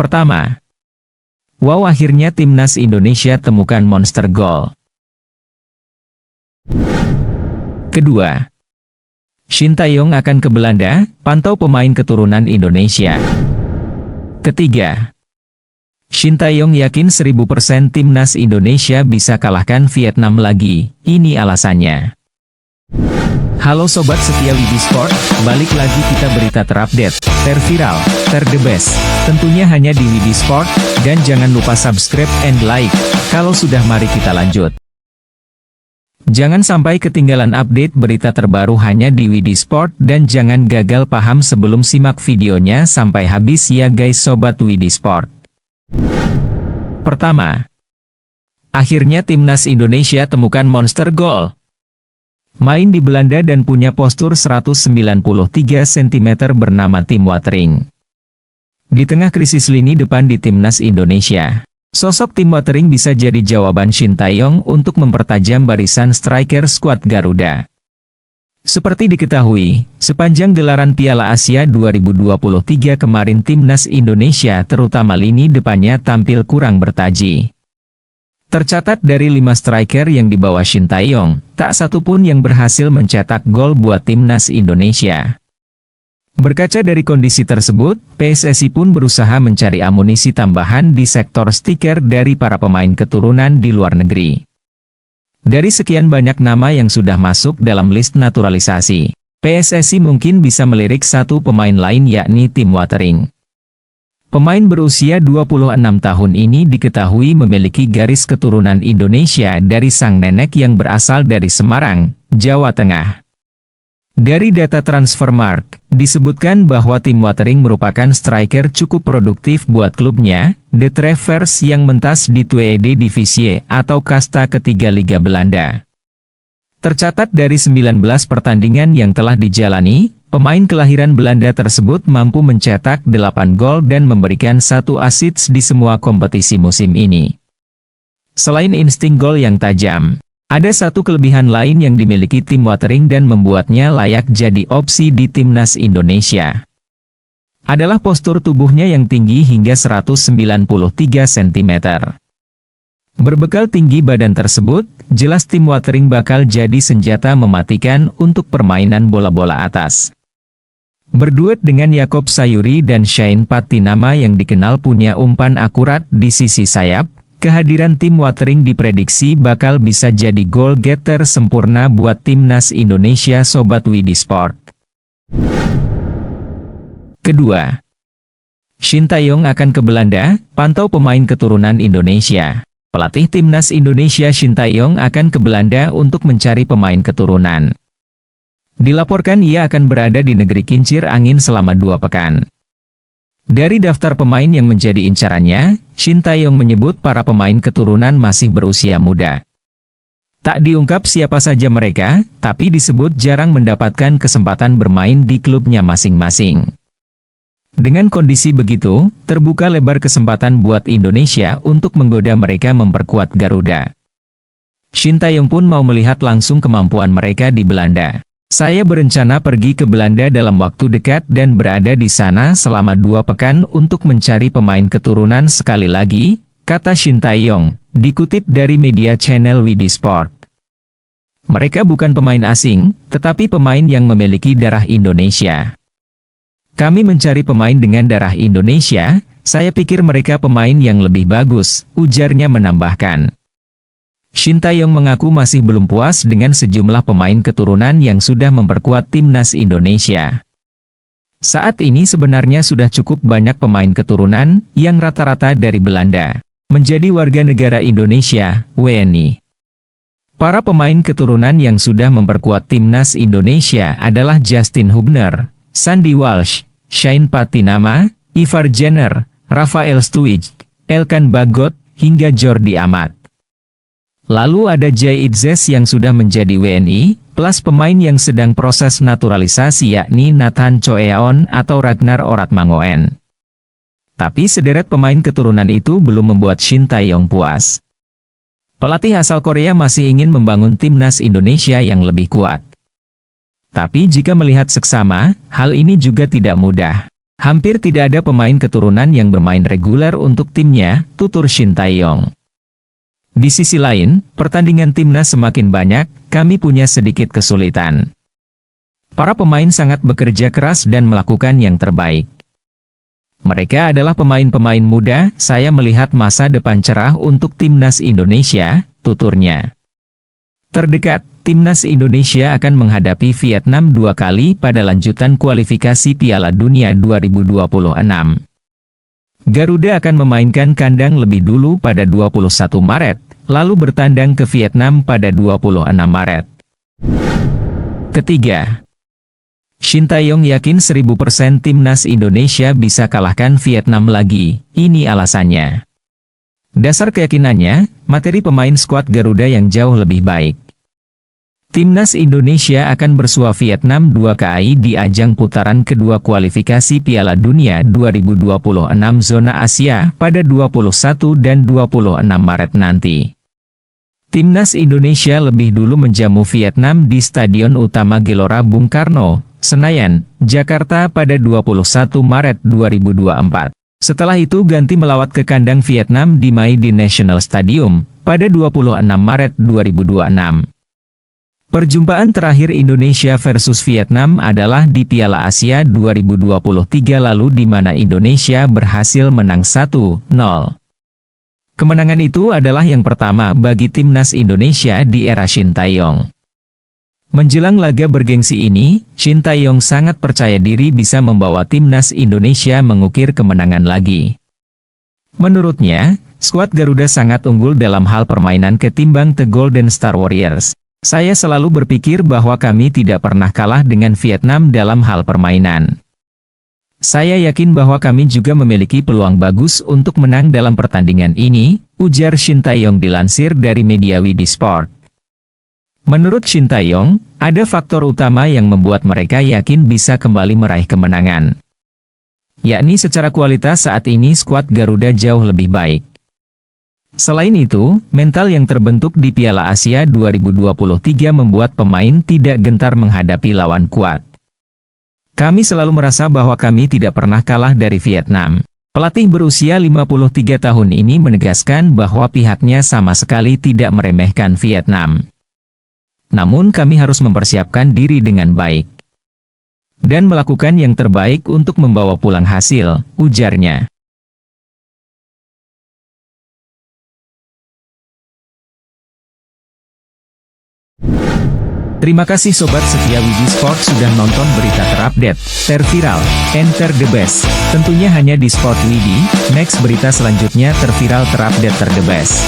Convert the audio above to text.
Pertama, wow, akhirnya timnas Indonesia temukan monster gol. Kedua, Shin Tae-yong akan ke Belanda, pantau pemain keturunan Indonesia. Ketiga, Shin Tae-yong yakin 1000% timnas Indonesia bisa kalahkan Vietnam lagi, ini alasannya. Halo Sobat setia Widi Sport, balik lagi kita berita terupdate, terviral, terde best, tentunya hanya di Widi Sport, dan jangan lupa subscribe and like. Kalau sudah mari kita lanjut. Jangan sampai ketinggalan update berita terbaru hanya di Widi Sport dan jangan gagal paham sebelum simak videonya sampai habis ya guys Sobat Widi Sport. Pertama, akhirnya timnas Indonesia temukan monster gol. Main di Belanda dan punya postur 193 cm bernama Tim Watering. Di tengah krisis lini depan di timnas Indonesia, sosok Tim Watering bisa jadi jawaban Shin Tae-yong untuk mempertajam barisan striker skuad Garuda. Seperti diketahui, sepanjang gelaran Piala Asia 2023 kemarin timnas Indonesia terutama lini depannya tampil kurang bertaji. Tercatat dari 5 striker yang dibawa Shin Tae-yong, tak satu pun yang berhasil mencetak gol buat timnas Indonesia. Berkaca dari kondisi tersebut, PSSI pun berusaha mencari amunisi tambahan di sektor stiker dari para pemain keturunan di luar negeri. Dari sekian banyak nama yang sudah masuk dalam list naturalisasi, PSSI mungkin bisa melirik satu pemain lain yakni Tim Watering. Pemain berusia 26 tahun ini diketahui memiliki garis keturunan Indonesia dari sang nenek yang berasal dari Semarang, Jawa Tengah. Dari data Transfermarkt, disebutkan bahwa Tim Watering merupakan striker cukup produktif buat klubnya, The Travers yang mentas di Tweede Divisie atau kasta ketiga Liga Belanda. Tercatat dari 19 pertandingan yang telah dijalani, pemain kelahiran Belanda tersebut mampu mencetak 8 gol dan memberikan 1 assist di semua kompetisi musim ini. Selain insting gol yang tajam, ada satu kelebihan lain yang dimiliki Tim Watering dan membuatnya layak jadi opsi di timnas Indonesia. Adalah postur tubuhnya yang tinggi hingga 193 cm. Berbekal tinggi badan tersebut, jelas Tim Watering bakal jadi senjata mematikan untuk permainan bola-bola atas. Berduet dengan Yakob Sayuri dan Shane Patinama yang dikenal punya umpan akurat di sisi sayap, kehadiran Tim Watering diprediksi bakal bisa jadi goal getter sempurna buat timnas Indonesia Sobat Widi Sport. Kedua, Shin Tae-yong akan ke Belanda, pantau pemain keturunan Indonesia. Pelatih timnas Indonesia Shin Tae-yong akan ke Belanda untuk mencari pemain keturunan. Dilaporkan ia akan berada di negeri kincir angin selama 2 pekan. Dari daftar pemain yang menjadi incarannya, Shin Tae-yong menyebut para pemain keturunan masih berusia muda. Tak diungkap siapa saja mereka, tapi disebut jarang mendapatkan kesempatan bermain di klubnya masing-masing. Dengan kondisi begitu, terbuka lebar kesempatan buat Indonesia untuk menggoda mereka memperkuat Garuda. Shin Tae-yong pun mau melihat langsung kemampuan mereka di Belanda. Saya berencana pergi ke Belanda dalam waktu dekat dan berada di sana selama 2 pekan untuk mencari pemain keturunan sekali lagi, kata Shin Tae-yong, dikutip dari media channel Widi Sport. Mereka bukan pemain asing, tetapi pemain yang memiliki darah Indonesia. Kami mencari pemain dengan darah Indonesia, saya pikir mereka pemain yang lebih bagus, ujarnya menambahkan. Shin Tae-yong mengaku masih belum puas dengan sejumlah pemain keturunan yang sudah memperkuat timnas Indonesia. Saat ini sebenarnya sudah cukup banyak pemain keturunan yang rata-rata dari Belanda, menjadi warga negara Indonesia, WNI. Para pemain keturunan yang sudah memperkuat timnas Indonesia adalah Justin Hubner, Sandy Walsh, Shane Patinama, Ivar Jenner, Rafael Stuijk, Elkan Bagot, hingga Jordi Amat. Lalu ada Jay Itzes yang sudah menjadi WNI, plus pemain yang sedang proses naturalisasi yakni Nathan Choeon atau Ragnar Oratmangoen. Tapi sederet pemain keturunan itu belum membuat Shin Tae-yong puas. Pelatih asal Korea masih ingin membangun timnas Indonesia yang lebih kuat. Tapi jika melihat seksama, hal ini juga tidak mudah. Hampir tidak ada pemain keturunan yang bermain reguler untuk timnya, tutur Shin Tae-yong. Di sisi lain, pertandingan timnas semakin banyak, kami punya sedikit kesulitan. Para pemain sangat bekerja keras dan melakukan yang terbaik. Mereka adalah pemain-pemain muda, saya melihat masa depan cerah untuk timnas Indonesia, tuturnya. Terdekat, timnas Indonesia akan menghadapi Vietnam 2 kali pada lanjutan kualifikasi Piala Dunia 2026. Garuda akan memainkan kandang lebih dulu pada 21 Maret, lalu bertandang ke Vietnam pada 26 Maret. Ketiga, Shin Tae-yong yakin 1000% timnas Indonesia bisa kalahkan Vietnam lagi, ini alasannya. Dasar keyakinannya, materi pemain skuad Garuda yang jauh lebih baik. Timnas Indonesia akan bersua Vietnam 2 kali di ajang putaran kedua kualifikasi Piala Dunia 2026 zona Asia pada 21 dan 26 Maret nanti. Timnas Indonesia lebih dulu menjamu Vietnam di Stadion Utama Gelora Bung Karno, Senayan, Jakarta pada 21 Maret 2024. Setelah itu ganti melawat ke kandang Vietnam di Mai Dinh National Stadium, pada 26 Maret 2026. Perjumpaan terakhir Indonesia versus Vietnam adalah di Piala Asia 2023 lalu di mana Indonesia berhasil menang 1-0. Kemenangan itu adalah yang pertama bagi timnas Indonesia di era Shin Tae-yong. Menjelang laga bergengsi ini, Shin Tae-yong sangat percaya diri bisa membawa timnas Indonesia mengukir kemenangan lagi. Menurutnya, skuad Garuda sangat unggul dalam hal permainan ketimbang The Golden Star Warriors. Saya selalu berpikir bahwa kami tidak pernah kalah dengan Vietnam dalam hal permainan. Saya yakin bahwa kami juga memiliki peluang bagus untuk menang dalam pertandingan ini, ujar Shin Tae-yong dilansir dari media Widi Sport. Menurut Shin Tae-yong, ada faktor utama yang membuat mereka yakin bisa kembali meraih kemenangan. Yakni secara kualitas saat ini skuad Garuda jauh lebih baik. Selain itu, mental yang terbentuk di Piala Asia 2023 membuat pemain tidak gentar menghadapi lawan kuat. Kami selalu merasa bahwa kami tidak pernah kalah dari Vietnam. Pelatih berusia 53 tahun ini menegaskan bahwa pihaknya sama sekali tidak meremehkan Vietnam. Namun kami harus mempersiapkan diri dengan baik. Dan melakukan yang terbaik untuk membawa pulang hasil, ujarnya. Terima kasih Sobat setia Widi Sport sudah nonton berita terupdate, terviral, and the best. Tentunya hanya di Sport Widi, next berita selanjutnya terviral terupdate the best.